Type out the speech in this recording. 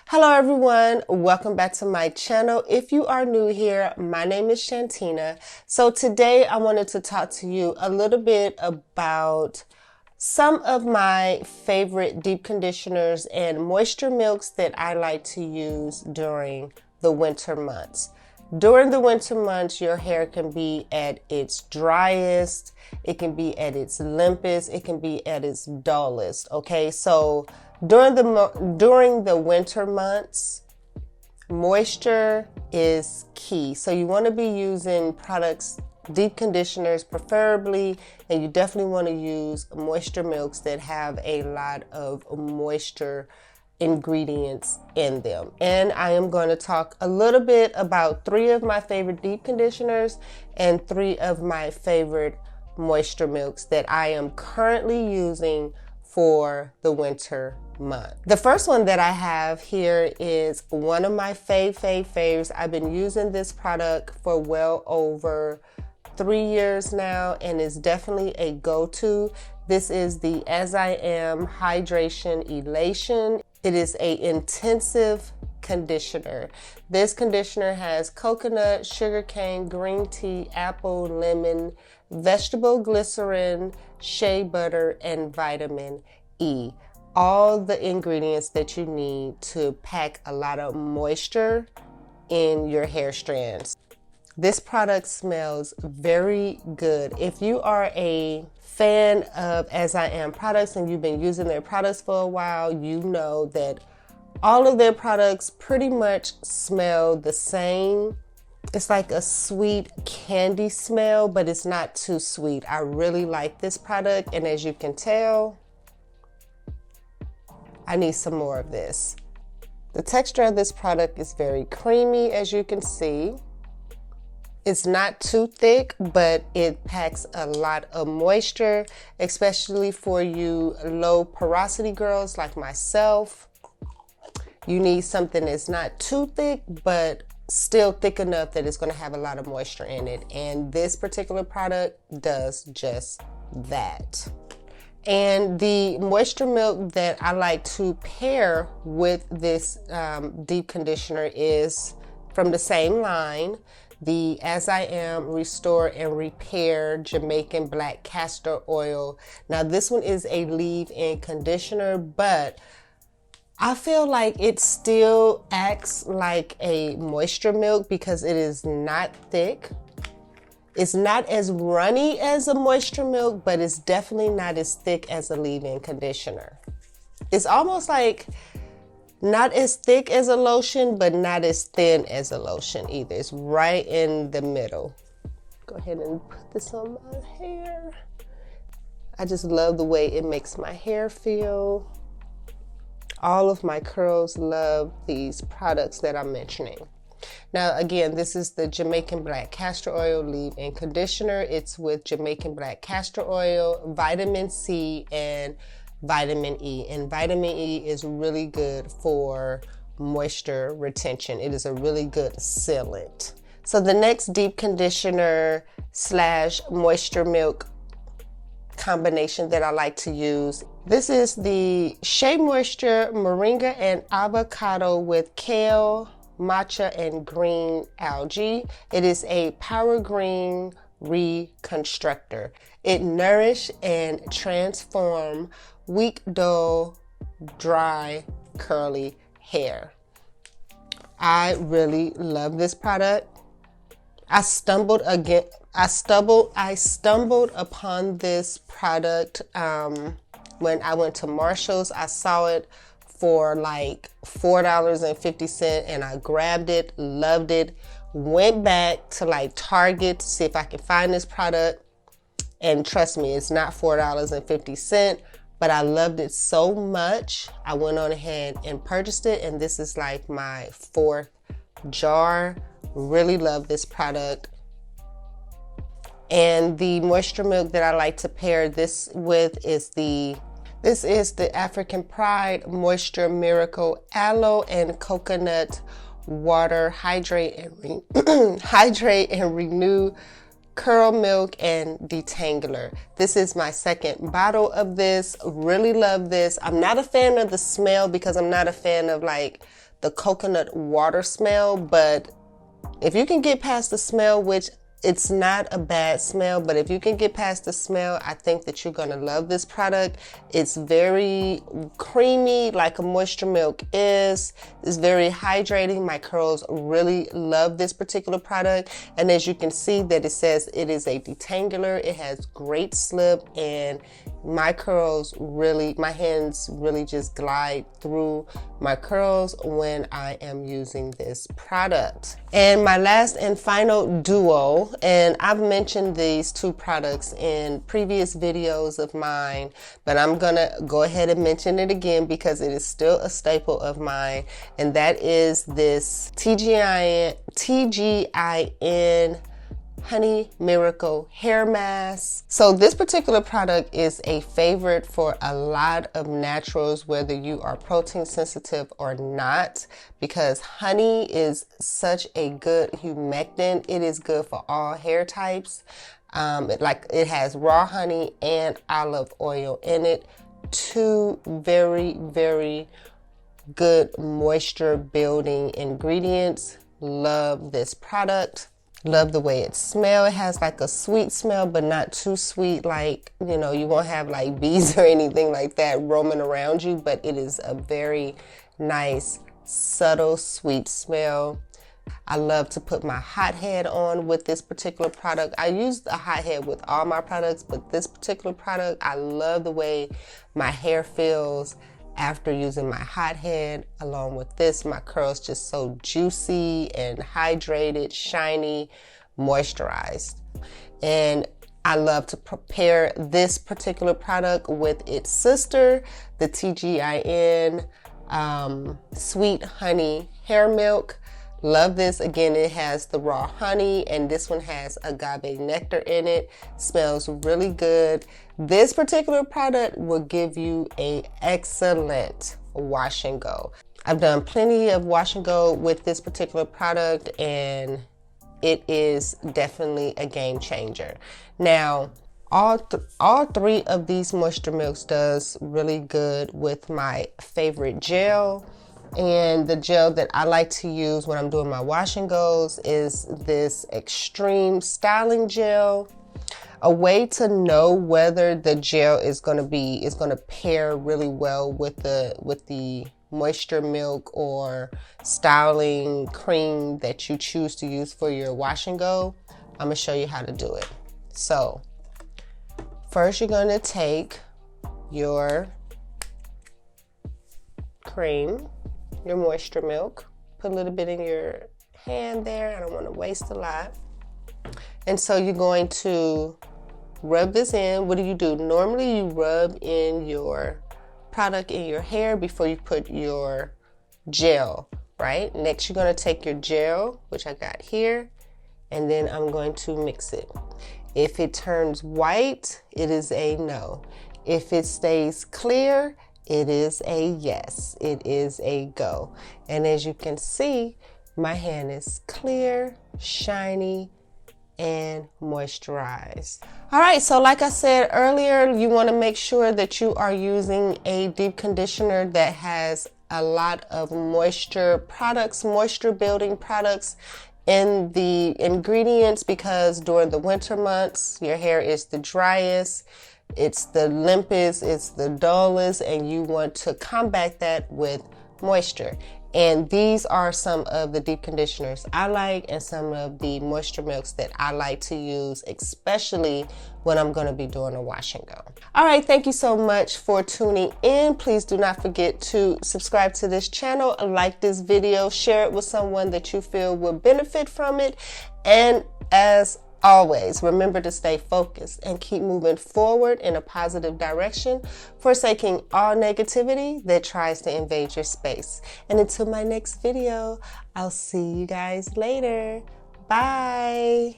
Hello everyone, welcome back to my channel. If you are new here, my name is Shantina. So today I wanted to talk to you a little bit about some of my favorite deep conditioners and moisture milks that I like to use during the winter months. During the winter months, your hair can be at its driest, it can be at its limpest, it can be at its dullest, okay? So during the winter months, moisture is key. So you want to be using products, deep conditioners preferably, and you definitely want to use moisture milks that have a lot of moisture ingredients in them. And I am going to talk a little bit about 3 of my favorite deep conditioners and 3 of my favorite moisture milks that I am currently using for the winter month. The first one that I have here is one of my faves. I've been using this product for well over 3 years now, and it's definitely a go-to. This is the As I Am Hydration Elation. It is an intensive conditioner. This conditioner has coconut, sugarcane, green tea, apple, lemon, vegetable glycerin, shea butter, and vitamin E. All the ingredients that you need to pack a lot of moisture in your hair strands. This product smells very good. If you are a fan of As I Am products and you've been using their products for a while, you know that all of their products pretty much smell the same. It's like a sweet candy smell, but it's not too sweet. I really like this product, and as you can tell, I need some more of this. The texture of this product is very creamy, as you can see. It's not too thick, but it packs a lot of moisture, especially for you low porosity girls like myself. You need something that's not too thick, but still thick enough that it's going to have a lot of moisture in it. And this particular product does just that. And the moisture milk that I like to pair with this deep conditioner is from the same line, the As I Am Restore and Repair Jamaican Black Castor Oil. Now this one is a leave-in conditioner, but I feel like it still acts like a moisture milk because it is not thick. It's not as runny as a moisture milk, but it's definitely not as thick as a leave-in conditioner. It's almost like not as thick as a lotion, but not as thin as a lotion either. It's right in the middle. Go ahead and put this on my hair. I just love the way it makes my hair feel. All of my curls love these products that I'm mentioning. Now, again, this is the Jamaican Black Castor Oil Leave-In Conditioner. It's with Jamaican Black Castor Oil, vitamin C, and vitamin E. And vitamin E is really good for moisture retention. It is a really good sealant. So the next deep conditioner slash moisture milk combination that I like to use, this is the Shea Moisture Moringa and Avocado with kale, matcha, and green algae. It is a power green reconstructor. It nourish and transform weak, dull, dry, curly hair. I really love this product. I stumbled upon this product when I went to Marshall's. I saw it for like $4.50 and I grabbed it, loved it, went back to like Target to see if I could find this product, and trust me, it's not $4.50, but I loved it so much I went on ahead and purchased it, and this is like my 4th jar. Really love this product. And the moisture milk that I like to pair this with is the African Pride Moisture Miracle Aloe and Coconut Water Hydrate and Renew Curl Milk and Detangler. This is my 2nd bottle of this. Really love this. I'm not a fan of the smell because I'm not a fan of like the coconut water smell, but if you can get past the smell, which it's not a bad smell, but if you can get past the smell, I think that you're gonna love this product. It's very creamy, like a moisture milk is. It's very hydrating. My curls really love this particular product. And as you can see that it says it is a detangler. It has great slip, and my curls really, my hands really just glide through my curls when I am using this product. And my last and final duo, and I've mentioned these two products in previous videos of mine, but I'm gonna go ahead and mention it again because it is still a staple of mine, and that is this TGIN Honey Miracle Hair Mask. So this particular product is a favorite for a lot of naturals, whether you are protein sensitive or not, because honey is such a good humectant. It is good for all hair types. It has raw honey and olive oil in it. Two very, very good moisture building ingredients. Love this product. Love the way it smells. It has like a sweet smell, but not too sweet, like, you know, you won't have like bees or anything like that roaming around you, but it is a very nice, subtle, sweet smell. I love to put my hot head on with this particular product. I use the hot head with all my products, but this particular product, I love the way my hair feels after using my hot head. Along with this, my curls just so juicy and hydrated, shiny, moisturized. And I love to prepare this particular product with its sister, the TGIN Sweet Honey Hair Milk. Love this. Again, it has the raw honey, and this one has agave nectar in it. Smells really good. This particular product will give you an excellent wash and go. I've done plenty of wash and go with this particular product, and it is definitely a game changer. Now, all three of these moisture milks does really good with my favorite gel. And the gel that I like to use when I'm doing my wash and goes is this Extreme Styling Gel. A way to know whether the gel is going to pair really well with the moisture milk or styling cream that you choose to use for your wash and go. I'm going to show you how to do it. So first you're going to take your cream, your moisture milk, put a little bit in your hand there. I don't want to waste a lot. And so you're going to rub this in. What do? Normally you rub in your product in your hair before you put your gel, right? Next you're going to take your gel, which I got here, and then I'm going to mix it. If it turns white, it is a no. If it stays clear, it is a yes. It is a go. And as you can see, my hand is clear, shiny, and moisturized. All right, so like I said earlier, you want to make sure that you are using a deep conditioner that has a lot of moisture products, moisture building products in the ingredients, because during the winter months, your hair is the driest. It's the limpest, it's the dullest, and you want to combat that with moisture. And these are some of the deep conditioners I like and some of the moisture milks that I like to use, especially when I'm going to be doing a wash and go. All right, thank you so much for tuning in. Please do not forget to subscribe to this channel, like this video, share it with someone that you feel will benefit from it. And as always, remember to stay focused and keep moving forward in a positive direction, forsaking all negativity that tries to invade your space. And until my next video, I'll see you guys later. Bye.